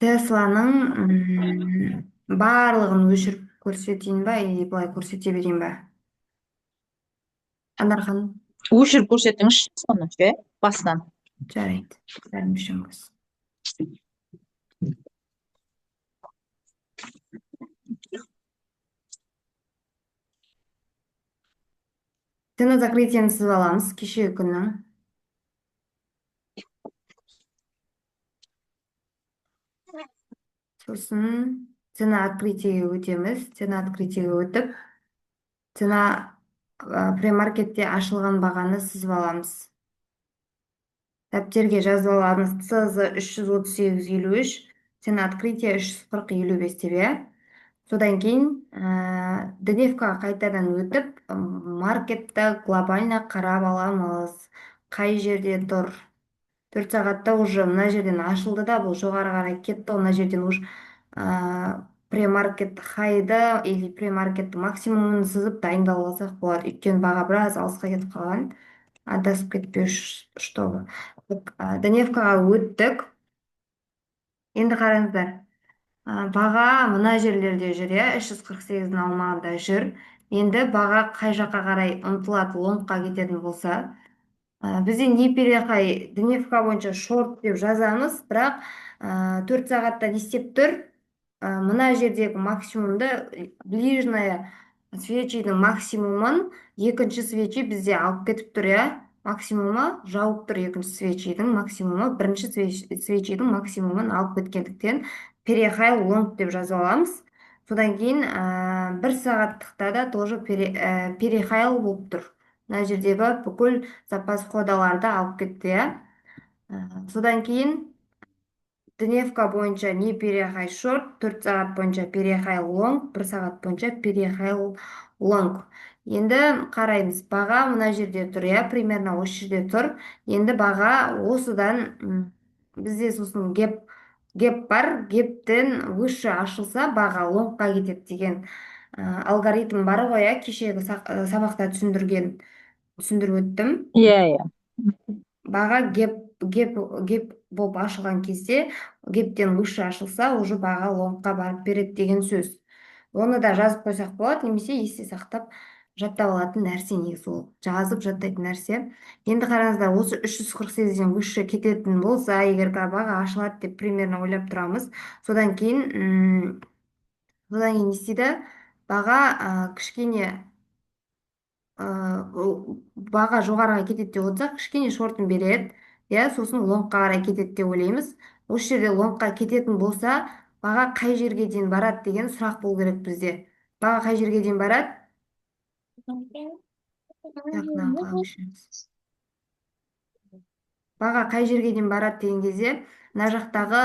Тесланың барлығын өшіріп көрсетейін ба, или былай көрсете берейін ба? Анархан, Өшіріп көрсетіңізші соны ше, басынан. жарайды. Бәріміз. Цена закрытиені сызып аламыз, кешегі күннің. Сосын цена открытиеге өтеміз. Цена открытиеге өтіп, цена премаркетте ашылған бағаны сызып аламыз. Дәптерге жазып аламыз. ЦЗ 338,53, цена открытия 340,55 деп, иә. Содан кейін дневкаға қайтадан өтіп, маркетті глобально қарап аламыз. Қай жерде тұр? 4 сағатта уже мына жерден ашылды да, бұл жоғары қарай кетті. Мына жерден уж премаркет хайды или премаркет максимумын сызып дайындалып алсақ болады. Өйткені баға біраз алысқа кетіп қалған. Адасып кетпеу чтобы. Дневкаға өттік. Енді қараңыздар. Баға мына жерлерде жүр, иә, 348-дің аумағында жүр. Енді баға қай жаққа қарай ұмтылады, лонгқа кететін болса, бізде не переқай дневка бойынша шорт деп жазамыз, бірақ 4 сағатта не істеп тұр? Мына жердегі максимумды, ближная свечидің максимумын екінші свечи бізде алып кетіп тұр, иә. Максимумы жауып тұр, екінші свечидің максимумы бірінші свечидің максимумын алып кеткендіктен перехай лонг деп жазып аламыз. Содан кейін 1 сағаттықта да тоже перехайл болып тұр. Мына жердегі бүкіл запас кодаларды алып кетті, иә. Содан кейін дневка бойынша не перехай шорт, 4 сағат бойынша перехай лонг, 1 сағат бойынша перехай лонг. Енді қараймыз, баға мына жерде тұр, иә, примерно осы жерде тұр. Енді баға осыдан бізде сосын геп бар, гептен выше ашылса баға лонгқа кетеді деген алгоритм бар ғой, иә, кешегі сабақта түсіндіріп өттім. Иә, иә. Баға геп болып ашылған кезде, гептен выше ашылса, уже баға лонгқа барып береді деген сөз. Оны да жазып қойсақ болады, немесе есте сақтап жаттап алатын нәрсе, негізі ол жазып жаттайтын нәрсе. Енді қараңыздар, осы 348-ден выше кететін болса, егер баға ашылады деп примерно ойлап тұрамыз. Содан кейін не істейді? Баға кішкене баға жоғарыға кетеді деп отырсақ, кішкене шортын береді, иә, сосын лонгқа қарай кетеді деп ойлаймыз. Осы жерде лонгқа кететін болса, баға қай жерге дейін барады деген сұрақ болу керек бізде. Баға қай жерге дейін барады? Так, мынаны қалай өшіреміз? Баға қай жерге дейін барады деген кезде, мына жақтағы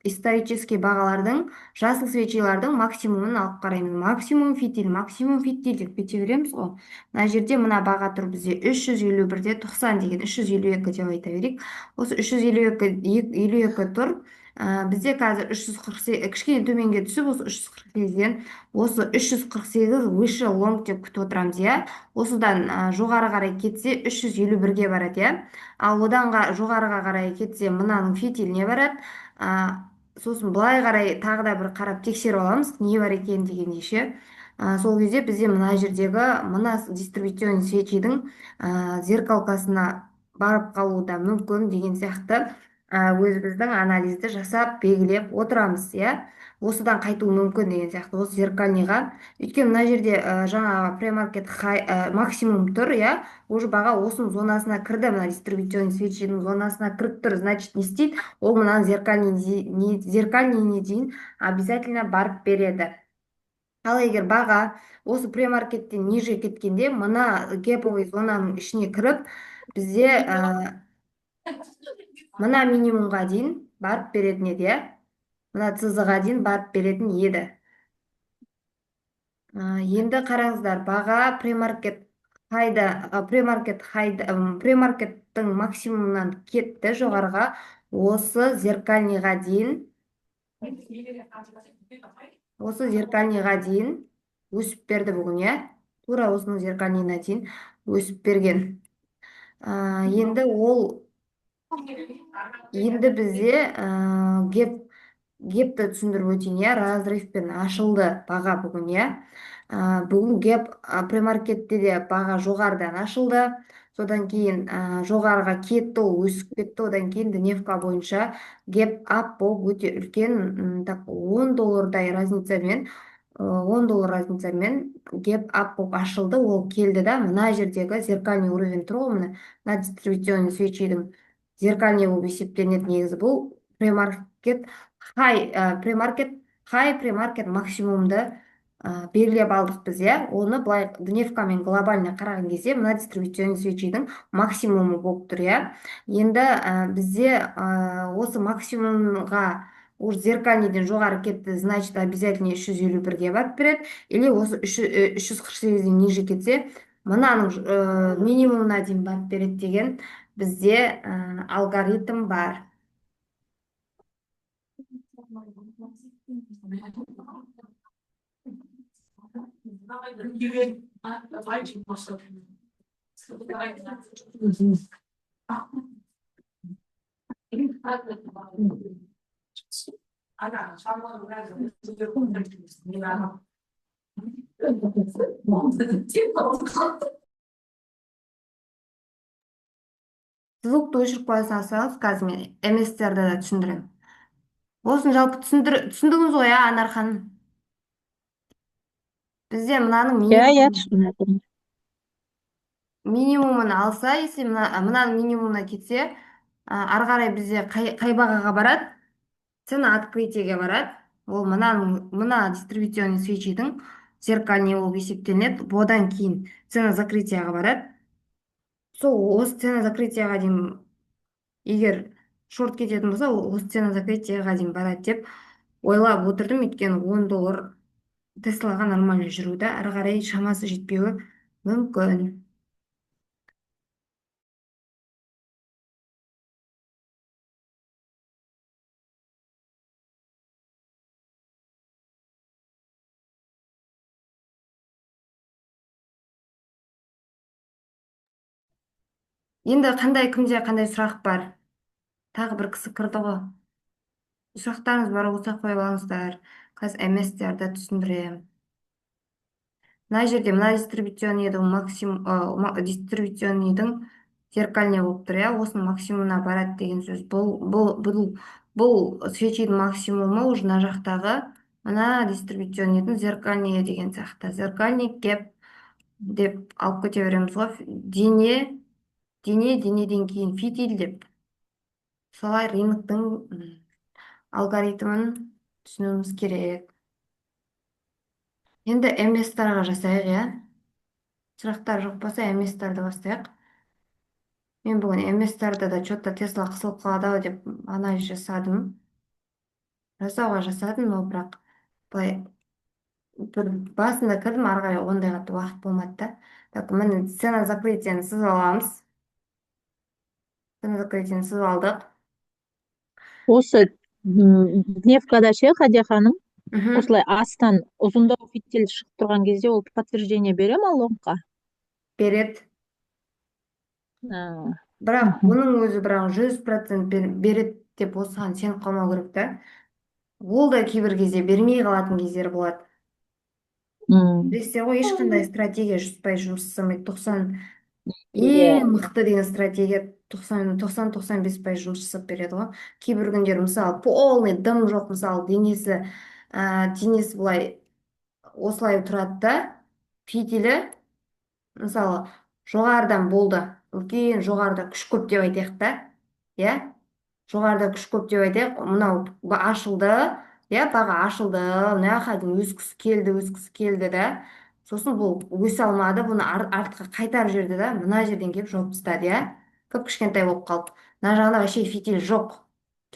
исторический бағалардың, жасыл свечилардың максимумын алып қараймыз. Максимум фитиль деп кете береміз ғой. Мына жерде мына баға тұр бізде 351-де 90 деген, 352 деп айта берейік. Осы 352 тұр. Бізде қазір 348, кішкене төменге түсіп, осы 348-ден осы 348 выше лонг деп күтіп отырамыз, иә. Осыдан жоғары қарай кетсе 351-ге барады, иә. Ал одан жоғарыға қарай кетсе, мынаның фитиліне барады. Сосын былай қарай тағы да бір қарап тексеріп аламыз, не бар екен дегендей ше. Сол кезде бізде мына жердегі мына дистрибуционный свечидің зеркалкасына барып қалуы да мүмкін деген сияқты өзіміздің анализді жасап белгілеп отырамыз, иә. Осыдан қайтуы мүмкін деген сияқты, осы зеркальныйға. Өйткені мына жерде жаңағы премаркет максимум тұр, иә. Уже баға осының зонасына кірді, мына дистрибуционный свечидің зонасына кіріп тұр. Значит, не істейді? Ол мына зеркальныйіне дейін обязательно барып береді. Ал егер баға осы премаркеттен ниже кеткенде, мына геповый зонаның ішіне кіріп, бізде мына минимумға дейін барып беретін еді, иә. Мына цз-ға дейін барып беретін еді. Енді қараңыздар, баға премаркеттің максимумнан кетті жоғарыға, осы зеркальныйға дейін өсіп берді бүгін, иә. Тура осының зеркальныйына дейін өсіп берген. Енді ол Енді бізде гепті түсіндіріп өтейін, иә, разрывпен ашылды баға бүгін, иә. Бүгін геп премаркетте де баға жоғарыдан ашылды. Содан кейін жоғарыға кетті, ол өсіп кетті. Одан кейін дневка бойынша геп ап болып өте үлкен, так 10 доллардай разницамен, 10 доллар разницамен геп ап болып ашылды. Ол келді да мына жердегі зеркальный уровень тұр ғой, мына дистрибуционный свечидің зеркальный болып есептелінеді. Негізі бұл премаркет премаркет премаркет максимумды белгілеп алдық біз, иә. Оны былай дневкамен глобально қараған кезде мына дистрибуционный свечидің максимумы болып тұр, иә. Енді бізде осы максимумға уже зеркальныйден жоғары кетті, значит обязательно 351-ге барып береді. Или осы 348-ден ниже кетсе мынаның минимумына дейін барып береді деген бізде алгоритм бар. Звукты өшіріп қоя салсаңыз, қазір мен MS-терді да түсіндіремін. Осын жалпы түсіндіңіз ғой, иә, Анар ханым? Бізде мынаның иә, түсіндім отырмын. минимумын алса, если мынаның минимумына кетсе, ары қарай бізде қай бағаға барады? Цена открытиеге барады. Ол мына дистрибуционный свечидің зеркальный болып есептелінеді. Одан кейін цена закрытияға барады. Сол осы цена закрытияға дейін егер шорт кететін болса, ол осы цена закрытияға дейін барады деп ойлап отырдым. Өйткені 10 доллар Теслаға нормально жүруді, ары қарай шамасы жетпеуі мүмкін. Енді кімде қандай сұрақ бар? Тағы бір кісі кірді ғой. Сұрақтарыңыз бар болса қоя алыңыздар. Қазір MS-терді түсіндіремін. Мына жерде мына дистрибуционныйдің зеркальный болып тұр, иә, осының максимумына барады деген сөз. Бұл свечидің максимумы уже мына жақтағы мына дистрибуционныйдің зеркальный деген сияқты. Зеркальный кеп деп алып кете береміз ғой. Денеден кейін фитиль деп. Солай рыноктың алгоритмін түсінуіміз керек. Енді MS-тарға жасайық, иә. Сұрақтар жоқ болса, MS-тарды бастайық. Мен бүгін MS-тарды да что-то Тесла қысылып қалады деп анализ жасадым. Но бірақ былай бір басында кірдім, ары қарай ондай қатты уақыт болмады да. Так, міне цена закрытияны сызып аламыз. Цена закрытияны сызып алдық. Осы дневкада ше, Хадия ханым, Мхм. осылай астан ұзындау фитиль шығып тұрған кезде ол подтверждение бере ма лонгқа? Береді. Бірақ бұның өзі 100% береді деп осыған сеніп қалмау керек та. Ол да кейбір кезде бермей қалатын кездер болады. Білесіздер ғой, ешқандай стратегия 100% жұмыс жасамайды. 90 ең мықты деген стратегия 90-95% жұмыс жасап береді ғой. Кейбір күндер мысалы полный дым жоқ, мысалы денесі былай осылай тұрады да, фитилі мысалы жоғарыдан болды, үлкен жоғарыда күш көп деп айтайық та, иә. Жоғарыда күш көп деп айтайық, мынау ашылды, иә, баға ашылды, мына жаққа дейін өскісі келді да, сосын бұл өсе алмады, бұны артқа қайтарып жіберді да, мына жерден келіп жауып тастады, иә. Кішкентай болып қалды. Мына жағында вообще фитиль жоқ,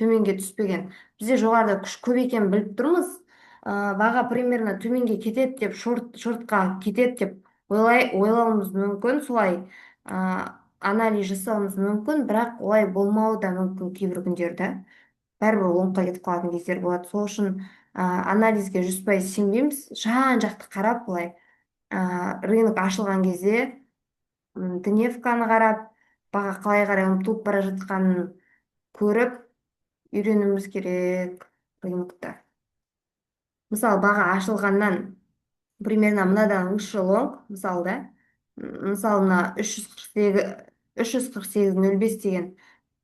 төменге түспеген. Бізде жоғарыда күш көп екенін біліп тұрмыз. Баға примерно төменге кетеді деп, шортқа кетеді деп ойлауымыз мүмкін, солай анализ жасауымыз мүмкін, бірақ олай болмауы да мүмкін кейбір күндерді. Бәрібір лонгқа кетіп қалатын кездер болады. Сол үшін анализге 100% сенбейміз. Жан-жақты қарап, былай рынок ашылған кезде дневканы қарап, баға қалай қарай ұмтылып бара жатқанын көріп үйренуіміз керек рынокта. Мысалы баға ашылғаннан примерно мынадан выше лонг, мысалы да, мысалы мына 348,05 деген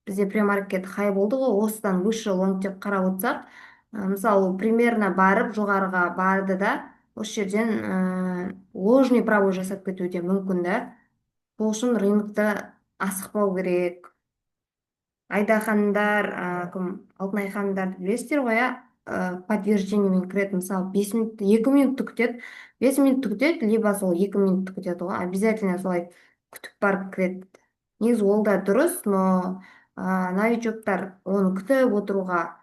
бізде премаркет хай болды ғой, осыдан выше лонг деп қарап отырсақ, мысалы ол примерно барып жоғарыға барды да осы жерден ложный пробой жасап кетуі де мүмкін да. Сол үшін рынокта асықпау керек. Айдахандар, кім, алтынай ханымдарды білесіздер ғой, иә? Подтверждениемен кіреді, мысалы 5 минут, 2 минутты күтеді, 5 минутты күтеді, либо сол 2 минутты күтеді ғой, обязательно солай күтіп барып кіреді. Негізі ол да дұрыс, но новичоктар оны күтіп отыруға,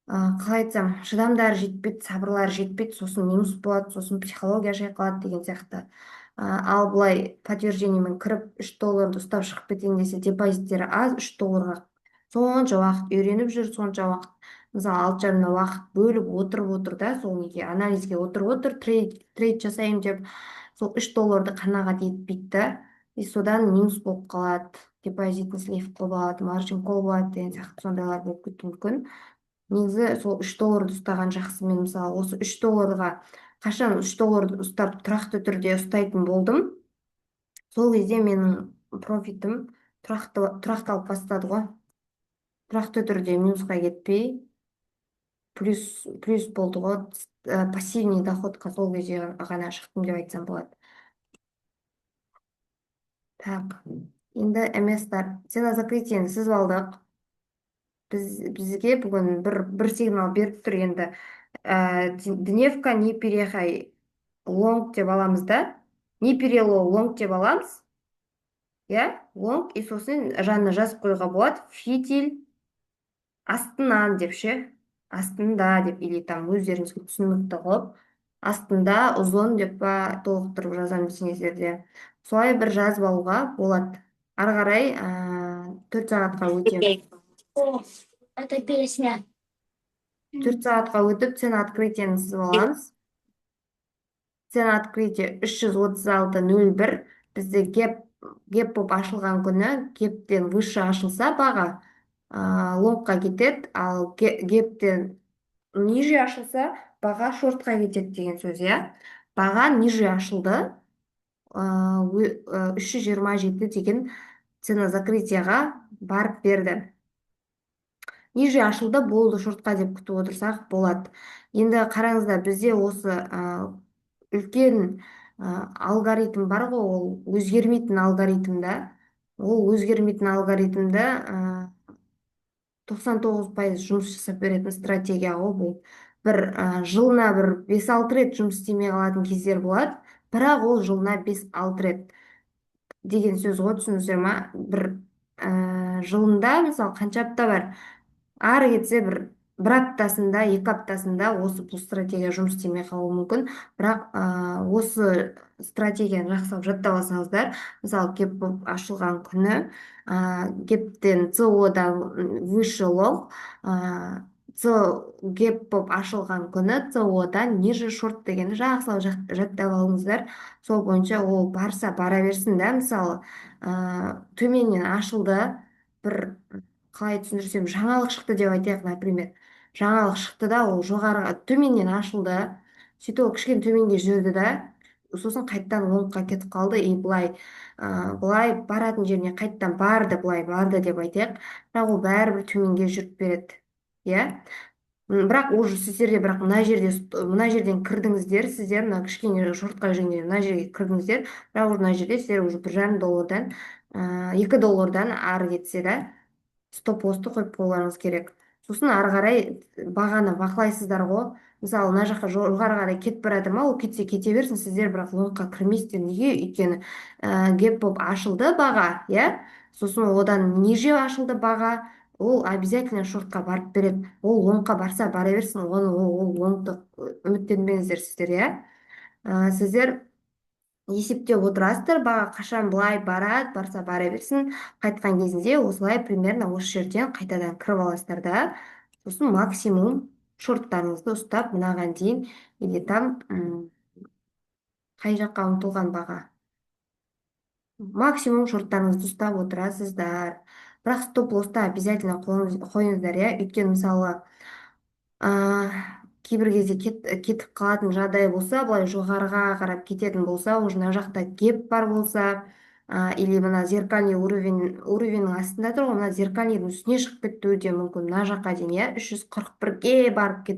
қалай айтсам, шыдамдары жетпейді, сабырлары жетпейді, сосын минус болады, сосын психология шайқалады деген сияқты. Ал былай подтверждениемен кіріп $3 ұстап шығып кетейін десе, депозиттері аз, $3 сонша уақыт үйреніп жүр, сонша уақыт, мысалы 6,5 уақыт бөліп отырып отыр да, сол неге анализге отырып отыр, трейд жасаймын деп, сол $3 қанағат етпейді да, и содан минус болып қалады, депозитін слив қылып алады, маржин кол болады деген сияқты сондайлар болып кетуі мүмкін. Негізі сол $3 ұстаған жақсы. Мен мысалы осы $3 қашан $3 ұстап тұрақты түрде ұстайтын болдым, сол кезде менің профитім тұрақталып бастады ғой. Тұрақты түрде минусқа кетпей, плюс болды ғой. Пассивный доходқа сол кезде ғана шықтым деп айтсам болады. Так, енді МС-тар. Цена закрытиені сызып алдық. Бізге бүгін бір сигнал беріп тұр енді. Дневка не перехай лонг деп аламыз да. Не перело лонг деп аламыз. Иә, лонг, и сосын жанына жазып қоюға болады. Фитиль астынан деп ше. Астында деп, или там өздеріңізге түсінікті қылып. Астында ұзын деп па толықтырып жазамын десеңіздерде. Солай бір жазып алуға болады. Ары қарай 4 сағатқа өтеміз. О, это песня. 4 сағатқа өтіп цена открытиені сызып аламыз. Цена открытия 336,01. Бізде геп болып ашылған күні, гептен выше ашылса баға лонгқа кетеді, ал гептен ниже ашылса баға шортқа кетеді деген сөз, иә. Баға ниже ашылды, 327 деген цена закрытияға барып берді. Ниже ашылды, болды, шортқа деп күтіп отырсақ болады. Енді қараңыздар, бізде осы үлкен алгоритм бар ғой, ол өзгермейтін алгоритм да. Ол өзгермейтін алгоритмді 99% жұмыс жасап беретін стратегия ғой бұл. Бір жылына бір 5-6 рет жұмыс істемей қалатын кездер болады, бірақ ол жылына 5-6 рет деген сөз ғой, түсіндіңіздер ма? Бір жылында мысалы қанша апта бар? Ары кетсе бір аптасында, 2 аптасында осы бұл стратегия жұмыс істемей қалуы мүмкін. Бірақ осы стратегияны жақсылап жаттап алсаңыздар, мысалы геп болып ашылған күні, гептен ЦО-дан выше лонг, геп болып ашылған күні ЦО-дан ниже шорт дегенді жақсылап жаттап алыңыздар. Сол бойынша ол барса бара берсін да, мысалы төменнен ашылды, бір қалай түсіндірсем, жаңалық шықты деп айтайық, например. Жаңалық шықты да, ол жоғарыға төменнен ашылды, сөйтіп ол кішкене төменге жүрді да, сосын қайттан лонгқа кетіп қалды, и былай баратын жеріне қайттан барды, былай барды деп айтайық, бірақ ол бәрібір төменге жүріп береді, иә. Бірақ уже сіздерде, бірақ мына жерден кірдіңіздер, сіздер мына кішкене шортқа жүргенде мына жерге кірдіңіздер, бірақ мына жерде сіздер уже $1,5, $2 ары кетсе да стоп-лоссты қойып қоюларыңыз керек. Сосын ары қарай бағаны бақылайсыздар ғой. Мысалы мына жаққа жоғары қарай кетіп бара жатыр ма, ол кетсе кете берсін, сіздер бірақ лонгқа кірмейсіздер. Неге? Өйткені геп болып ашылды баға, иә. Сосын одан ниже ашылды баға, ол обязательно шортқа барып береді. Ол лонгқа барса бара берсін, ол лонгты үміттенбеңіздер сіздер, иә. Сіздер есептеп отырасыздар, баға қашан былай барады, барса бара берсін, қайтқан кезінде осылай примерно осы жерден қайтадан кіріп аласыздар да, сосын максимум шорттарыңызды ұстап мынаған дейін, или там қай жаққа ұмтылған баға, максимум шорттарыңызды ұстап отырасыздар. бірақ стоп лосста обязательно қойыңыздар, иә. Өйткені мысалы кейбір кезде кетіп қалатын жағдай болса, былай жоғарыға қарап кететін болса, уже мына жақта кеп бар болса, или мына зеркальный уровеньнің астында тұр ғой, мына зеркальныйдың үстіне шығып кетуі де мүмкін мына жаққа дейін, иә. 341-ге барып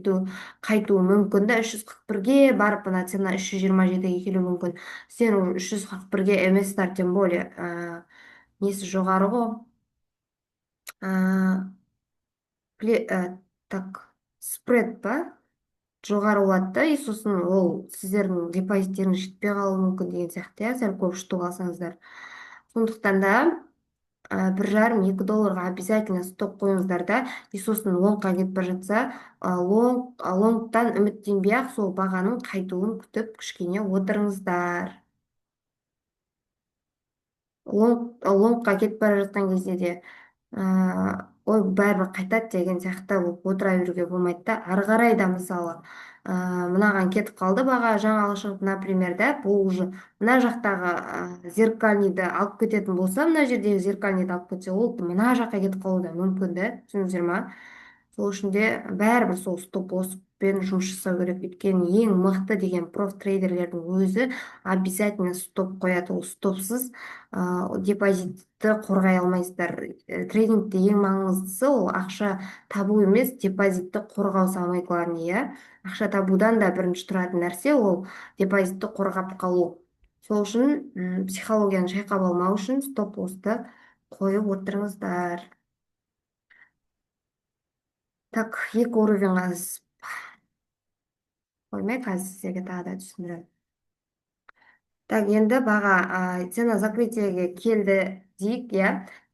қайтуы мүмкін да, 341-ге барып мына цена 327-ге келуі мүмкін. Сен уже 341-ге еместер, тем более несі жоғары ғой. А, так, спред па жоғары болады да, и сосын ол сіздердің депозиттеріңіз жетпей қалуы мүмкін деген сияқты, иә, сәл көп ұтып алсаңыздар. Сондықтан да 1,5-2 долларға обязательно стоп қойыңыздар да, и сосын лонгқа кетіп бара жатса, лонгтан үміттенбей ақ сол бағаның қайтуын күтіп кішкене отырыңыздар. Лонгқа кетіп бара жатқан кезде де ой бәрібір қайтады деген сияқты болып отыра беруге болмайды да. Ары қарай да мысалы мынаған кетіп қалды баға жаңағы шығып, например, да, бұл уже мына жақтағы зеркальныйды алып кететін болса, мына жердегі зеркальныйды алып кетсе, ол мына жаққа кетіп қалуы да мүмкін да, түсіндіңіздер ма? Сол үшін де бәрібір сол стоп лосспен жұмыс жасау керек. Өйткені ең мықты деген профтрейдерлердің өзі обязательно стоп қояды. Ол стопсыз депозитті қорғай алмайсыздар. Трейдингте ең маңыздысы ол ақша табу емес, депозитті қорғау, самое главное, иә. Ақша табудан да бірінші тұратын нәрсе ол депозитті қорғап қалу. Сол үшін психологияны шайқап алмау үшін стоп лоссты қойып отырыңыздар. Так, екі уровеньға қоймай, қазір сіздерге тағы да түсіндіремін. Так, енді баға цена закрытиеге келді дейік, иә.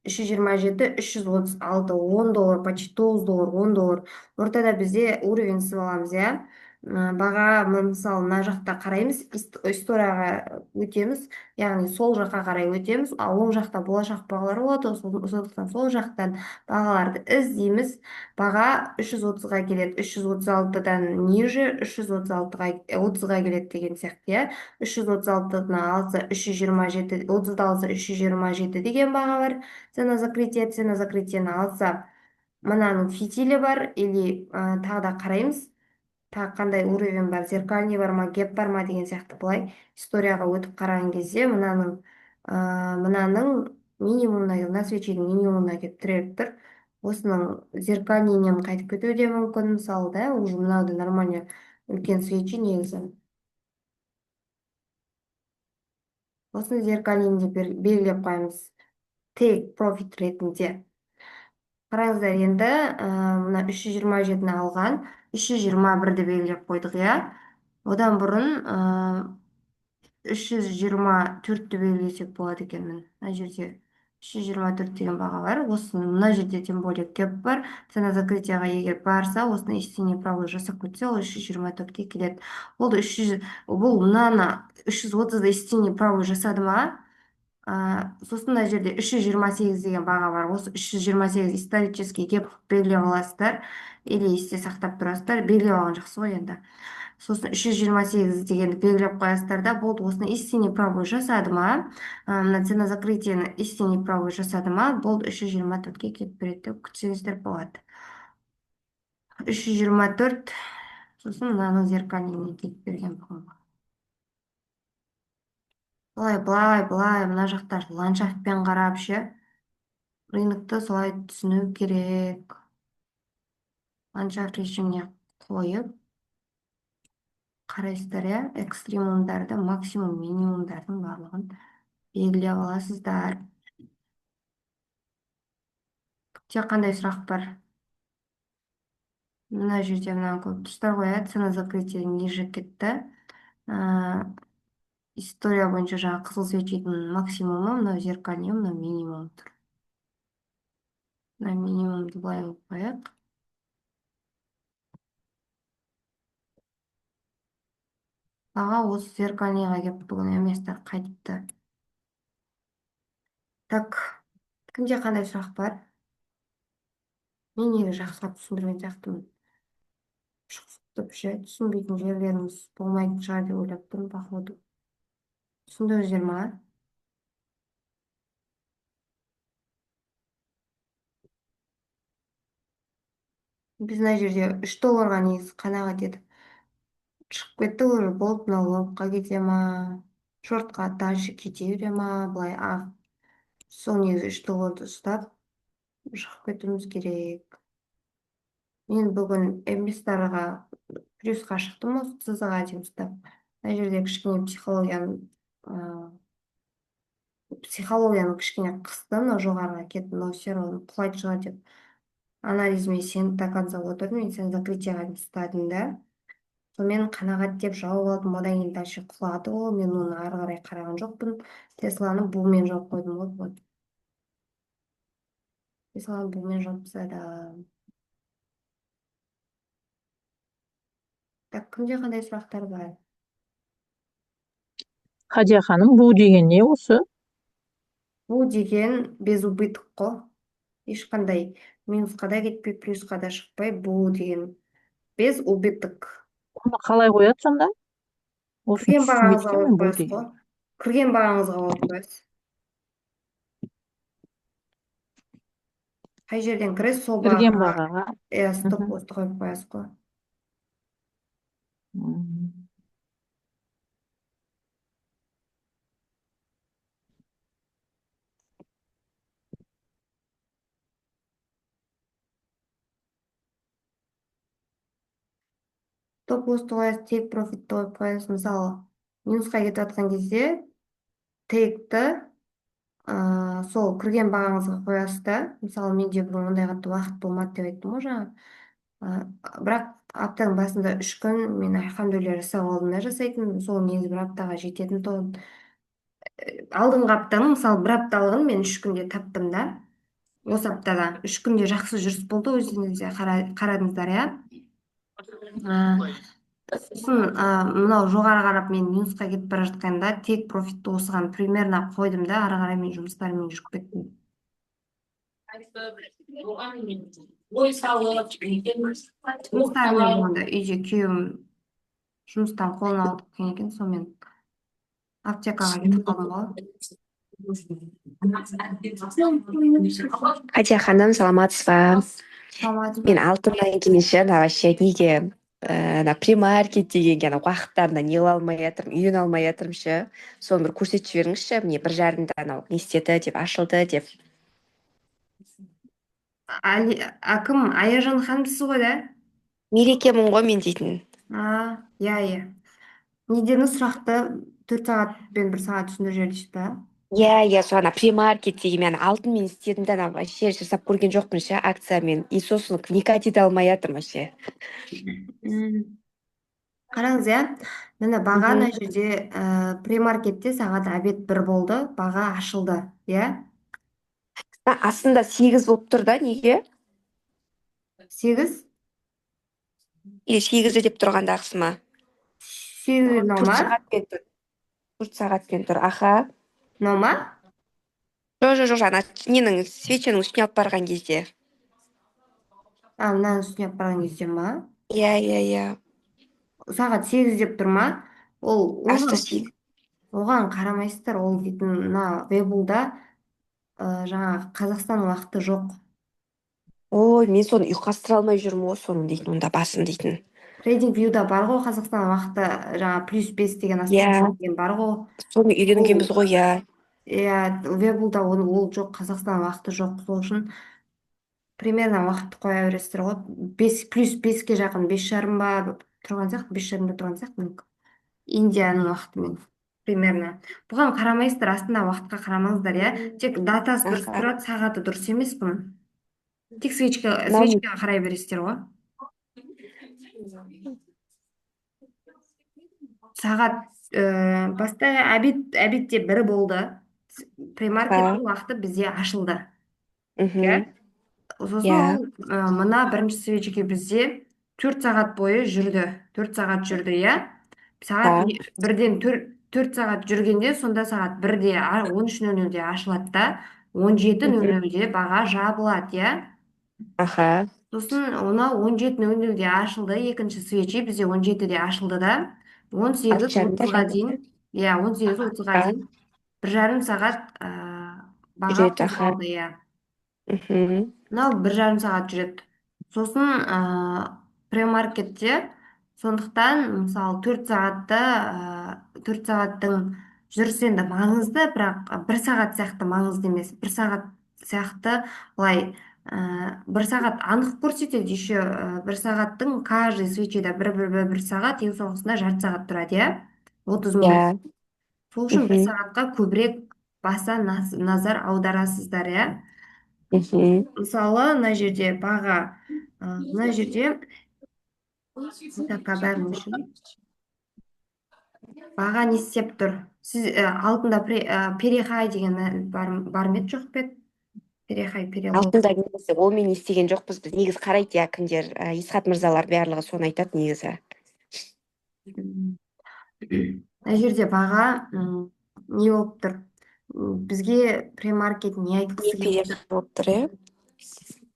327, 336, 10 доллар, почти 9 доллар, 10 доллар. Ортада бізде уровень сызып аламыз, иә. Баға мысалы мына жақта қараймыз, историяға өтеміз, яғни сол жаққа қарай өтеміз, ал оң жақта болашақ бағалар болады, сондықтан сол жақтан бағаларды іздейміз. Баға 330-ға келеді, 336-дан ниже 330-ға келеді деген сияқты, иә. 336-ны алса 327, 30-ды алса 327 деген баға бар. Цена закрытиені алса мынаның фитилі бар, или тағы да қараймыз. Тағы қандай уровень бар, зеркальный бар ма, геп бар ма деген сияқты былай историяға өтіп қараған кезде мынаның минимумына, на свечидің минимумына келіп тіреліп тұр. Осының зеркальныйнен қайтып кетуі де мүмкін, мысалы, да, уже мынауды нормально үлкен свечи негізі. Осыны зеркальныйын деп белгілеп қоямыз. Take profit ретінде. Қараңыздар, енді мына 327-ні алған, 321-ді белгілеп қойдық, иә. Одан бұрын 324-ті белгілесек болады екен. Мына жерде 324 деген баға бар. Осыны мына жерде тем более кеп бар. Цена закрытияға егер барса, осыны истине правый жасап кетсе, ол 324-ке келеді. Бұл мынаны 330-ды истине правый жасады ма? Сосын мына жерде 328 деген баға бар. Осы 328 исторический кеп белгілеп аласыздар. Или есте сақтап тұрасыздар. Белгілеп алған жақсы ғой енді. Сосын 328 дегенді белгілеп қоясыздар да, болды. Осыны истине правый жасады ма? Мына цена закрытиені истине правый жасады ма? Болды, 324-ке кетіп береді деп күтсеңіздер болады. 324, сосын мынаның зеркальныйына кетіп берген баға. Былай, мына жақтар ландшафтпен қарап ше. Рынокты солай түсіну керек. Ландшафт режиміне қойып қарайсыздар, иә. Экстремумдарды, максимум, минимумдардың барлығын белгілеп аласыздар. Тек қандай сұрақ бар? Мына жерде мына көп тұстар ғой, цена закрытия ниже кетті. История бойынша жаңа қызыл свечидің максимумы, мына зеркальный, мына минимум тұр. Мына минимумды былай қояйық. Баға осы зеркальныйға келіп бүгін еместер қайтыпты. Так, кімде қандай сұрақ бар? Мен неге жақсылап түсіндірген сияқтымын. Шұқсықтып ше, түсінбейтін жерлеріміз болмайтын шығар деп ойлап тұрмын, походу. Түсіндіңіздер ма? Біз мына жерде $3 негізі қанағат етіп шығып кеттік уже, болды, мынау лобқа кете ма, шортқа дальше кете бере ма, былай сол негізі $3 ұстап шығып кетуіміз керек. Мен бүгін эмбестарға плюсқа шықтым, осы сызыға дейін ұстап. Мына жерде кішкене психологияны кішкене қысты, мынау жоғарыға кетті, мынау все равно құлайтын шығар деп анализіме сеніп до конца отырдым. Мен сен закрытиеға дейін ұстадым да. Сонымен қанағат деп жауып алдым. Одан кейін дальше құлады ол. Мен оны ары қарай қараған жоқпын. Тесланы бумен жауып қойдым ғой. Вот. Тесланы бумен жауып тастадым. Так, кімде қандай сұрақтар бар? Хадия ханым, бұл деген не осы? Бұл деген без убыток қой. Ешқандай минусқа да кетпей, плюсқа да шықпай, бұл деген без убыток. Оны қалай қояды сонда? Осыны Кірген түсінбей бағаңызға кеткенмін, қойып бұл қоясыз деген. ғой. Кірген бағаңызға қойып қоясыз. Қай жерден кіресіз, сол Кірген бағаға бағаға. стоп Мгм. лоссты қойып қоясыз ғой. М. Стоп лоссты қоясыз, тейк профитті қойып қоясыз. Мысалы, минусқа кетіп жатқан кезде тейкті сол кірген бағаңызға қоясыз да. Мысалы, менде бүгін ондай қатты уақыт болмады деп айттым ғой жаңа. Бірақ аптаның басында 3 күн мен альхамдулилля жасап алдым да жасайтын. Сол негізі бір аптаға жететін тоғын. Алдыңғы аптаның, мысалы, бір апталығын мен 3 күнде таптым да. Осы аптада 3 күнде жақсы жүріс болды, өзіңіз де қарадыңыздар, иә. Сосын мынау жоғары қарап мен минусқа кетіп бара жатқанда тек профитті осыған примерно қойдым да, ары қарай мен жұмыстарыммен жүріп кеттім. Жұмыстарыммен болғанда үйде күйеуім жұмыстан қолын алып кеткен екен, сонымен аптекаға кетіп қалдым ғой. Хадия ханым, саламатсыз ба? Саламатсыз ба? Мен алтыннан кейін ше мына вообще неге ана премаркет дегенге ана уақыттарында не қыла алмай жатырмын, үйрене алмай жатырмын ше. Соны бір көрсетіп жіберіңізші, міне 1,5-да анау не істеді деп, ашылды деп. Кім, Аяжан ханымсыз ғой да? Мерекемін ғой мен дейтін. Иә, иә. Не дедіңіз сұрақты? 4 сағат пен 1 сағат ішінде жібердіңіз ба? Иә, сол ана премаркет деген мен алтынмен істедім да ана вообще жасап көрген жоқпын ше акциямен. И сосын никак ете алмай жатырмын вообще. Қараңыз, иә. Міне баға Мгм. ана жерде премаркетте сағат обед 1 болды, баға ашылды, иә. Астында 8 болып тұр да, неге? 8? Или 8 деп тұрғандағысы ма? 8 мынау 4 ма? сағатпен тұр. 4 сағатпен тұр, аха. Мынау ма? Жоқ, ана ненің свечаның үстіне алып барған кезде. Мынаның үстіне алып барған кезде ма? Иә. Сағат 8 деп тұр ма? Асты 8. Оған қарамайсыздар, ол дейтін мына вебулда жаңағы Қазақстан уақыты жоқ. Ой, мен соны ұйқастыра алмай жүрмін ғой, соның дейтін, онда басын дейтін. Трейдинг вьюда бар ғой, Қазақстан уақыты жаңағы +5 деген Иә, астана деген бар ғой. соны үйренгенбіз ғой, иә. Иә, вебулда ол жоқ, Қазақстан уақыты жоқ. Сол үшін примерно уақытты қоя бересіздер ғой. +5-ке жақын 5,5 ба тұрған сияқты, 5,5-да тұрған сияқты. Индияның уақытымен примерно. Бұған қарамайсыздар, астында уақытқа қарамаңыздар, иә. Тек датасы дұрыс Аха. тұрады, сағаты дұрыс емес бұның. Тек Мынау свечкаға қарай бересіздер ғой. Сағат баста обедте 1 болды. Премаркеттің уақыты бізде ашылды. Иә. Мгм. Сосын Иә. ол мына бірінші свечке бізде 4 сағат бойы жүрді. 4 сағат жүрді, иә. Сағат Аха. 1-ден 4 сағат жүргенде, сонда сағат 1-де 13:00-де ашылады да, Мгм. 17:00-де баға жабылады, иә. Аха. Сосын оны 17:00-де ашылды, екінші свечи бізде 17-де ашылды да, 6:30-да 18:30-ға дейін, жабылды. иә, 18:30-ға Аха. дейін 1,5 сағат баға Жүреді, аха. қозғалды, иә. Мгм. Мынау 1,5 сағат жүреді. Сосын премаркетте сондықтан мысалы 4 сағаттың жүрісі енді маңызды, бірақ 1 сағат сияқты маңызды емес. 1 сағат сияқты былай 1 сағат анық көрсетеді. Еще 1 сағаттың каждый свечада бір сағат, ең соңғысында жарты сағат тұрады, иә, 30 минут. иә. Сол үшін бір Мгм. сағатқа көбірек баса назар аударасыздар, иә. Мгм. Мысалы мына жерде баға, мына жерде бәрін өшірейін. Баға не істеп тұр? Сіз алдында перехай деген бар ма еді, жоқ па еді? Перехай, перелог. Алтында негізі онымен не істеген жоқпыз біз. Негізі қарайды, иә, кімдер Исхат мырзалар барлығы соны айтады негізі. М. Мына жерде баға не болып тұр? Бізге премаркет не айтқысы Не келіп перех болып тұр, иә?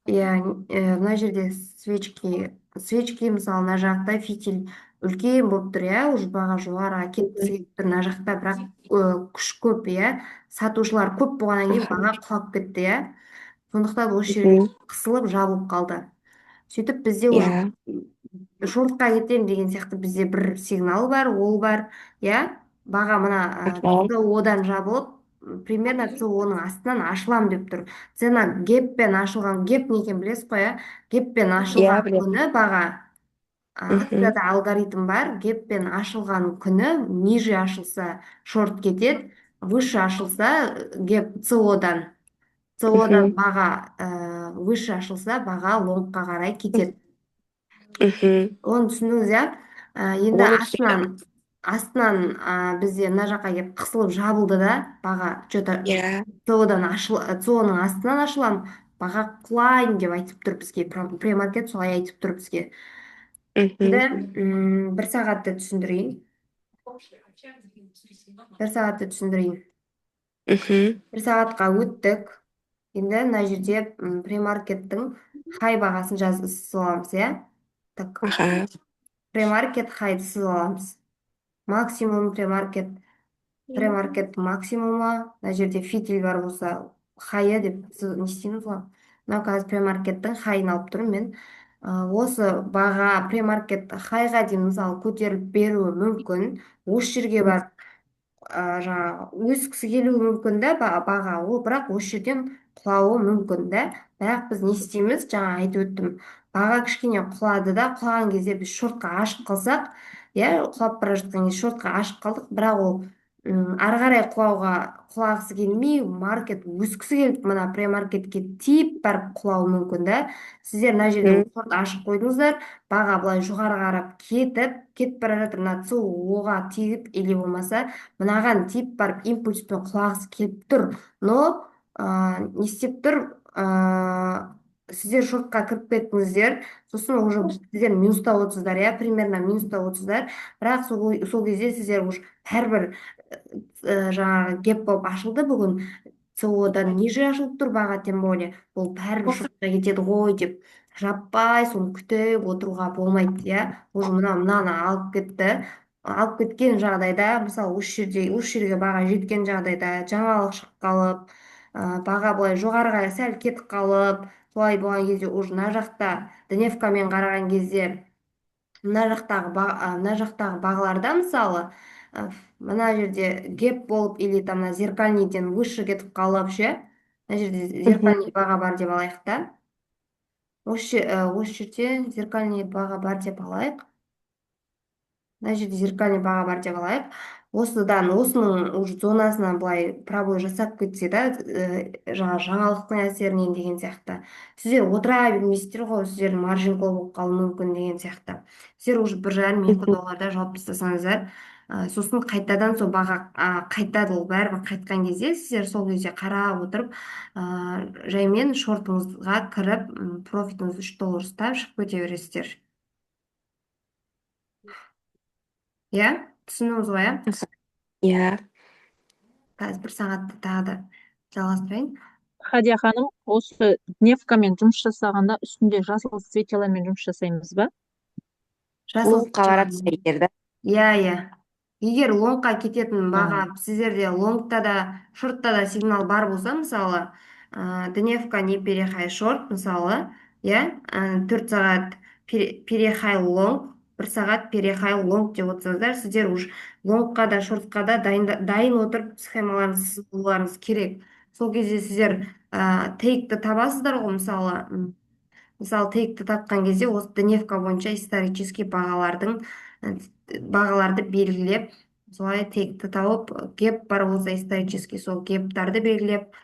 иә, мына жерде свечки мысалы мына жақта фитиль үлкен болып тұр, иә, уже баға жоғарыға кеткісі келіп тұр мына жақта, бірақ күш көп, иә, сатушылар көп болғаннан кейін баға құлап кетті, иә. Сондықтан осы жерге Мгм. қысылып жабылып қалды. Сөйтіп бізде уже Иә. шортқа кетемін деген сияқты бізде бір сигнал бар, ол бар, иә. Баға мына Аха. одан жабылып, примерно оның астынан ашыламын деп тұр. Цена геппен ашылған, геп не екенін білесіз ғой, иә. Геппен Иә, ашылған білемін. күні баға, Мгм. акцияда алгоритм бар, геппен ашылған күні ниже ашылса шорт кетеді, выше ашылса геп СО-дан Мгм. баға выше ашылса баға лонгқа қарай кетеді. Мгм. Оны түсіндіңіз, иә? Енді Оны астынан түсіндім. астынан бізде мына жаққа келіп қысылып жабылды да баға что-то Иә. ның астынан ашыламын, баға құлайын деп айтып тұр бізге, премаркет солай айтып тұр бізге. Мгм. Енді 1 сағатты түсіндірейін. 1 сағатты түсіндірейін. Мгм. 1 сағатқа өттік. Енді мына жерде премаркеттің хай бағасын сызып аламыз, иә? Так, Аха. премаркет хайды сызып аламыз. Максимум премаркет максимумы, мына жерде фитиль бар болса хайы деп не істейміз ғой. Мынау қазір премаркеттің хайын алып тұрмын мен. Осы баға премаркет хайға дейін мысалы көтеріліп беруі мүмкін. Осы жерге барып жаңағы өскісі келуі мүмкін да баға, ол бірақ осы жерден құлауы мүмкін да. Бірақ біз не істейміз, жаңа айтып өттім, баға кішкене құлады да, құлаған кезде біз шортқа ашық қалсақ, иә, құлап бара жатқан кезде шортқа ашық қалдық, бірақ ол ары қарай құлағысы келмей, маркет өскісі келіп мына премаркетке тиіп барып құлауы мүмкін да. Сіздер мына жерде Мгм. шорт ашық қойдыңыздар, баға былай жоғары қарап кетіп бара жатыр, мына оға тиіп или болмаса мынаған тиіп барып импульспен құлағысы келіп тұр, но не істеп тұр, сіздер шортқа кіріп кеттіңіздер, сосын уже сіздер минуста отырсыздар, иә, примерно минуста отырсыздар, бірақ сол кезде сіздер уже бәрібір жаңағы геп болып ашылды бүгін, СО-дан ниже ашылып тұр баға, тем более ол бәрібір шортқа кетеді ғой деп жаппай соны күтіп отыруға болмайды, иә. Уже мынаны алып кетті. Алып кеткен жағдайда, мысалы осы жерге баға жеткен жағдайда жаңалық шығып қалып, баға былай жоғарыға сәл кетіп қалып, солай болған кезде уже мына жақта дневкамен қараған кезде мына жақтағы бағаларда мысалы мына жерде геп болып или там мына зеркальныйден выше кетіп қалып ше, мына жерде Мгм. зеркальный баға бар деп алайық та. Осы жерде зеркальный баға бар деп алайық. Мына жерде зеркальный баға бар деп алайық. Осының уже зонасынан былай пробой жасап кетсе да, жаңалықтың әсерінен деген сияқты. Сіздер отыра бермейсіздер ғой, сіздердің маржин кол болып қалуы мүмкін деген сияқты. Сіздер уже 1,5-2 Мгм. долларда жауып тастасаңыздар, сосын қайтадан сол баға қайтады, ол бәрібір қайтқан кезде сіздер сол кезде қарап отырып, жаймен шортыңызға кіріп, профитіңізді $3 ұстап шығып кете бересіздер. Иә, түсіндіңіз ғой, иә? Иә. Қазір 1 сағатты тағы да жалғастырайын. Хадия ханым, осы дневкамен жұмыс жасағанда үстінде жасыл свечалармен жұмыс жасаймыз ба? Жасыл Лоңқа барады свечалар. егер да. Иә, иә. Егер лонгқа кететін баға, А, сіздерде лонгта да шортта да сигнал бар болса, мысалы дневка не перехай шорт, мысалы иә, 4 сағат перехай лонг, 1 сағат перехай лонг деп отырсаңыздар, сіздер уж лонгқа да шортқа да дайын отырып схемаларыңызды сызып болуларыңыз керек. Сол кезде сіздер тейкті табасыздар ғой, мысалы тейкті тапқан кезде осы дневка бойынша исторический бағаларды белгілеп, солай тейкті тауып, геп бар болса исторический, сол гептарды белгілеп,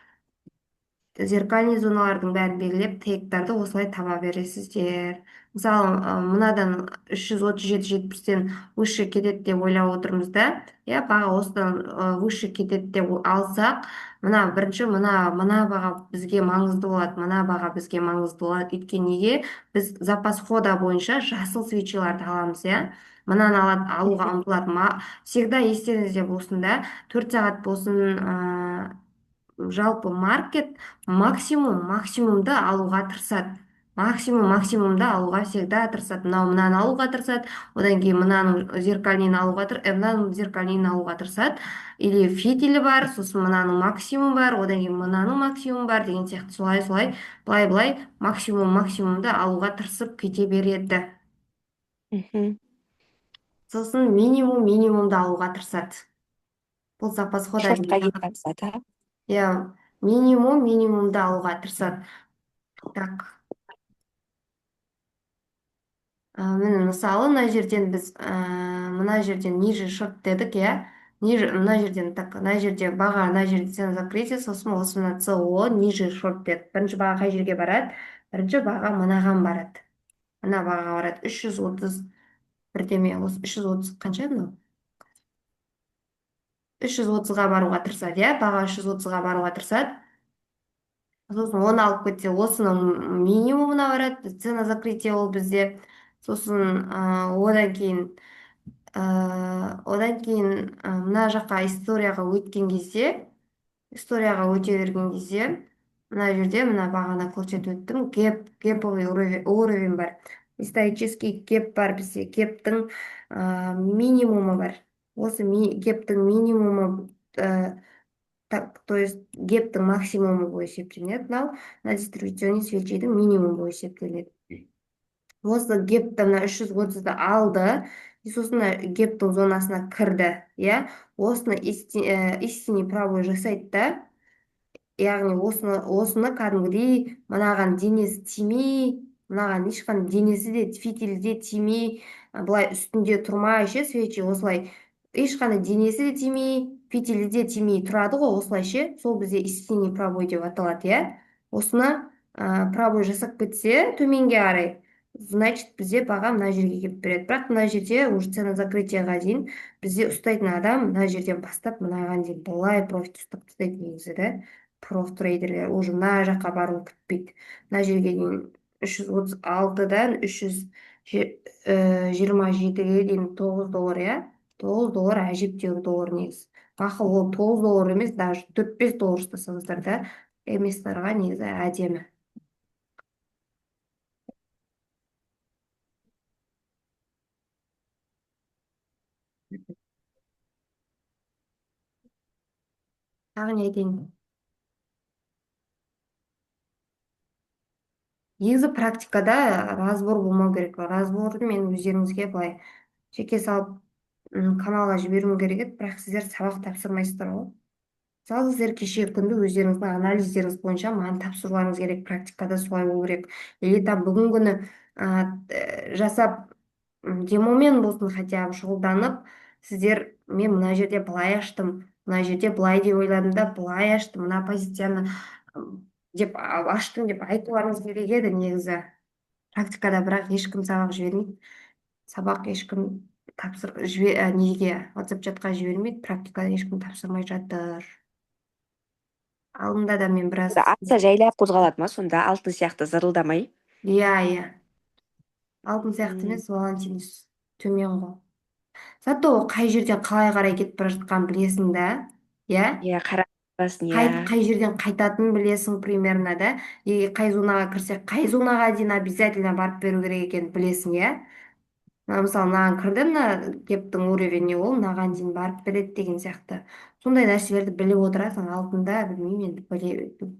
зеркальный зоналардың бәрін белгілеп, тейктарды осылай таба бересіздер. Мысалы, мынадан 337,70-тен выше кетеді деп ойлап отырмыз да. Иә, баға осыдан выше кетеді деп алсақ, мына бірінші мына баға бізге маңызды болады, мына баға бізге маңызды болады. Өйткені неге? Біз запас хода бойынша жасыл свечиларды аламыз, иә. Мынаны алуға ұмтылады. Всегда естеріңізде болсын да, 4 сағат болсын, жалпы маркет максимумды алуға тырысады. Максимумды алуға всегда тырысады. Мынаны алуға тырысады, одан кейін мынаның мынаның зеркальныйын алуға тырысады. Или фитилі бар, сосын мынаның максимум бар, одан кейін мынаның максимум бар деген сияқты, солай былай максимумды алуға тырысып кете береді. Мгм. Сосын минимумды алуға тырысады. Бұл запас хода Шортқа дейді. кетіп жатса, Иә, минимумды алуға тырысады. Так, міне мысалы мына жерден біз мына жерден ниже шорт дедік, иә. Мына жерден мына жерде баға, мына жерде цена закрытие, сосын осы мына СО ниже шорт дедік. Бірінші баға қай жерге барады? Бірінші баға мынаған барады. Мына бағаға барады. 330 бірдеме, осы 330 қанша мынау? 330-ға баруға тырысады, иә. Баға 330-ға баруға тырысады. Сосын оны алып кетсе, осының минимумына барады, цена закрытие ол бізде. Сосын одан кейін мына жаққа историяға өте берген кезде, мына жерде мына бағана көрсетіп өттім, геповый уровень бар. Исторический геп бар бізде, гептің минимумы бар. Осы гептің минимумы, то есть гептің максимумы болып есептелінеді. Мына дистрибуционный свечидің минимумы болып есептелінеді. Осы гепті мына 330-ды алды, и сосын гептің зонасына кірді, иә. Осыны истинный правой жасайды да, яғни осыны кәдімгідей мынаған денесі тимей, мынаған ешқандай денесі де фитилі де тимей, былай үстінде тұрмай ше, свечи осылай ешқандай денесі де тимей, фитилі де тимей тұрады ғой, осылай ше, сол бізде истинный правой деп аталады, иә. Осыны правой жасап кетсе төменге қарай, значит бізде баға мына жерге келіп береді. Бірақ мына жерде уже цена закрытияға дейін бізде ұстайтын адам мына жерден бастап мынаған дейін былай профит ұстап тастайды негізі да. Проф трейдерлер уже мына жаққа баруын күтпейді. Мына жерге дейін 336-дан 327-ге дейін $9, иә. $9 әжептеуір доллар негізі. Ақыл, ол $9 емес, даже $4-5 ұстасаңыздар да, эместарға негізі әдемі. Тағы не айтайын? Негізі практикада разбор болмау керек. Разборды мен өздеріңізге былай жеке салып каналға жіберуім керек еді, бірақ сіздер сабақ тапсырмайсыздар ғой. Мысалы сіздер кеше күнді өздеріңіздің анализдеріңіз бойынша маған тапсыруларыңыз керек, практикада солай болу керек. Или там бүгін күні жасап демомен болсын хотя бы шұғылданып, сіздер мен мына жерде былай аштым, мына жерде былай деп ойладым да, былай аштым, мына позицияны деп аштым деп айтуларыңыз керек еді негізі практикада, бірақ ешкім сабақ жібермейді. Сабақ ешкім неге WhatsApp чатқа жібермейді, практикада ешкім тапсырмай жатыр. Алдында да мен біраз... атса жайлап қозғалады ма сонда, алтын сияқты зырылдамай? Иә. Алтын сияқты емес, Валентин төмен ғой. Зато қай жерден қалай қарай кетіп бара жатқанын білесің да, иә. Иә, қарасын, иә. Қай жерден қайтатынын білесің примерно да. И қай зонаға кірсе, қай зонаға дейін обязательно барып беру керек екенін білесің, иә. Мысалы мынаған кірді, мына кептің уровені ол мынаған дейін барып береді деген сияқты. Сондай нәрселерді біліп отырасың алтында, білмеймін енді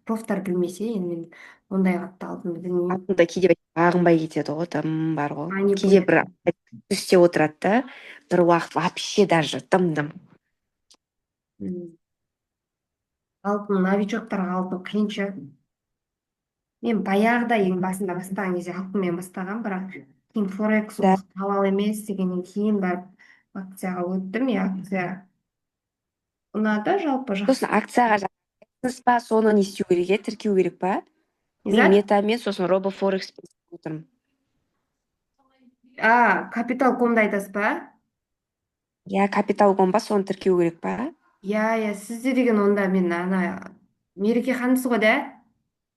профтар білмесе енді мен ондай қатты алтынды білмеймін. алтында кейде бағынбай кетеді ғой, дым бар ғой. Кейде бір Манипуляция. түсте отырады да, бір уақыт вообще даже дым-дым. М. Алтын новичоктарға алтын қиыншы. Мен баяғыда ең басында бастаған кезде алтынмен бастаған, бірақ кейін форекс Да. ол халал емес дегеннен кейін барып акцияға өттім. И акция ұнады, жалпы жақсы. Сосын акцияға жақсыз ба, соны не істеу керек, тіркеу керек па? Не Мен зат? метамен сосын робофорекс отырмын. Капитал комды айтасыз ба? Я капитал ба, соны тіркеу керек па? Иә, сізде деген онда мен Мереке ханымсыз ғой, да?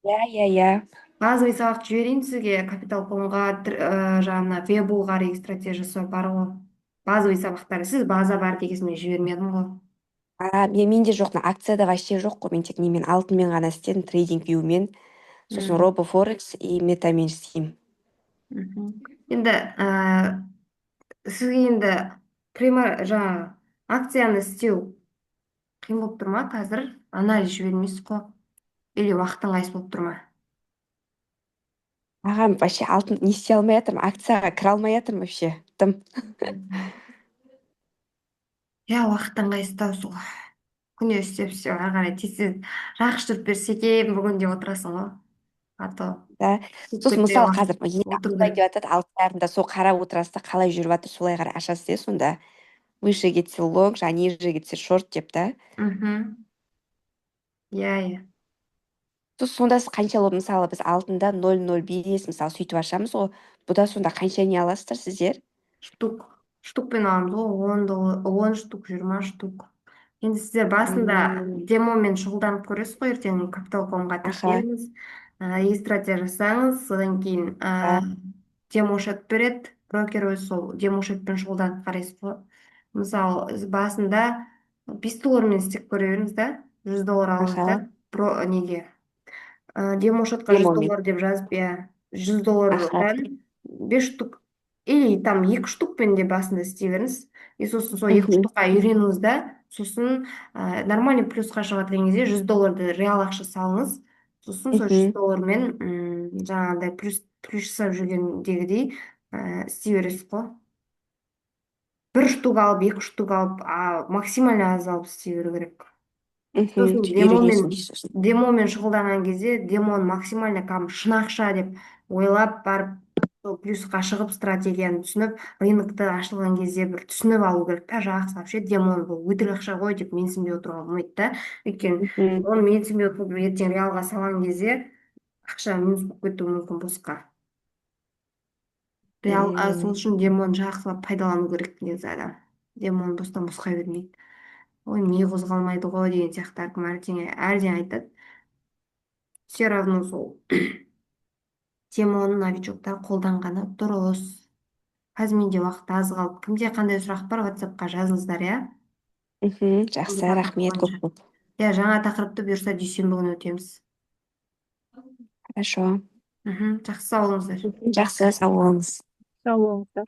Иә. Базовый сабақ жіберейін сізге капитал комға жаңа вебулға регистрация жасау бар ғой. Базовый сабақтары. Сіз база бар дегенсіз мен жібермедім ғой. Менде жоқ, акцияда вообще жоқ қой. Мен тек немен алтынмен ғана істедім, трейдинг вьюмен, сосын робофорекс и метамен істеймін. Мгм. Енді сізге енді жаңа акцияны істеу қиын болып тұр ма қазір? Анализ жібермейсіз ғой. Или уақытың қайсы болып тұр ма? Ағам вообще алтын не істей алмай жатырмын, акцияға кіре алмай жатырмын вообще. Дым. Иә, уақыттың қайсы даусы ғой. Күнде істеп ары қарай тез жақсы жүріп берсе екен бүгін деп отырасың ғой. А то Да. көп Сосын кетпей мысалы қазір уақыт отыру ақылай керек. деп жатады, 6 жарымда сол қарап отырасыз да, қалай жүріп жатыр солай қарай ашасыз да, сонда выше кетсе лонг, ниже кетсе шорт деп та. Мхм. Иә. Сонда сіз қанша мысалы біз алтында 0,005 мысалы сөйтіп ашамыз ғой. Бұда сонда қанша не аласыздар сіздер? Штукпен аламыз ғой, 10 штук, 20 штук. Енді сіздер басында Мм. демомен шұғылданып көресіз ғой, ертең капитал.комға Аха. тіркеліңіз, регистрация жасаңыз, содан кейін Да. демо счет береді, брокер өзі сол демо счетпен шұғылданып қарайсыз ғой. Мысалы, басында $5 істеп көре беріңіз да, $100 алыңыз Аха. да, неге демо счетқа Демомен. $100 деп жазып, иә, Аха. $100 5 штук или там 2 штукпен де басында істей беріңіз. И сосын сол 2 Мгм. штукқа үйреніңіз да, сосын нормальный плюсқа шығады деген кезде $100 реал ақша салыңыз. Сосын сол Мгм. $100 жаңағыдай плюс жасап жүргендегідей істей бересіз ғой. 1 штук алып, 2 штук алып, максимально аз алып істей беру керек. Мхм. Сосын Үйренесің дейсіз. демомен шұғылданған кезде демоны максимально шын ақша деп ойлап барып сол плюсқа шығып стратегияны түсініп рынокты ашылған кезде бір түсініп алу керек та, жақсы вообще демон бұл өтірік ақша ғой деп менсінбей отыруға болмайды да. Өйткені Мгм. оны менсінбей отырып ертең реалға салған кезде ақша минус болып кетуі мүмкін босқа. Сол үшін демоны жақсылап пайдалану керек негізі адам. Демон бостан босқа бермейді. Ой, ми қозғалмайды ғой деген сияқты әркім әрден айтады. Все равно сол теманы новичоктар қолданғаны дұрыс. Қазір менде уақыт аз қалды. Кімде қандай сұрақ бар, WhatsApp-қа жазыңыздар, иә? Мхм. Бұл Жақсы, тақырып рахмет бойынша. көп. Иә, жаңа тақырыпты бұйырса дүйсенбі күні өтеміз. Хорошо. Жақсы, сау болыңыздар. Жақсы, сау болыңыз. сау болыңыздар.